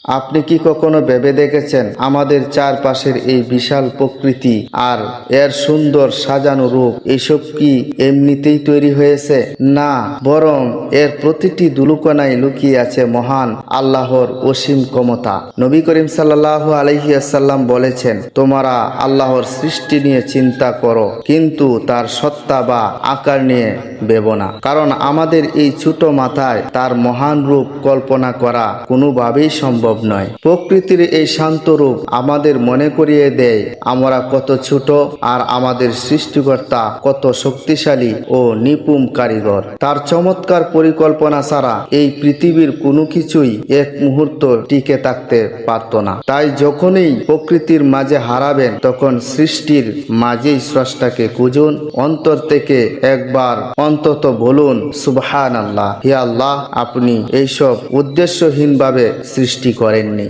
আপনি কি কখনো ভেবে দেখেছেন আমাদের চারপাশের এই বিশাল প্রকৃতি আর এর সুন্দর সাজানো রূপ এসব কি এমনিতেই তৈরি হয়েছে? না, বরং এর প্রতিটি ধুলুকণায় লুকিয়ে আছে মহান আল্লাহর অসীম ক্ষমতা। নবী করিম সাল্লাল্লাহু আলাইহি ওয়াসাল্লাম বলেছেন, তোমরা আল্লাহর সৃষ্টি নিয়ে চিন্তা করো, কিন্তু তার সত্তা বা আকার নিয়ে ভেবো না, কারণ আমাদের এই ছোট মাথায় তার মহান রূপ কল্পনা করা কোনোভাবেই সম্ভব নয়। প্রকৃতির এই শান্ত রূপ আমাদের মনে করিয়ে দেয় আমরা কত ছোট আর আমাদের সৃষ্টিকর্তা কত শক্তিশালী ও নিপুণ কারিগর। তার চমৎকার পরিকল্পনা ছাড়া এই পৃথিবীর কোনো কিছুই এক মুহূর্ত টিকে থাকতে পারত না। তাই যখনই প্রকৃতির মাঝে হারাবেন, তখন সৃষ্টির মাঝেই স্রষ্টাকে খুঁজুন, অন্তর থেকে একবার অন্তত বলুন সুবহানাল্লাহ, হে আল্লাহ, আপনি এইসব উদ্দেশ্যহীনভাবে সৃষ্টি করেননি।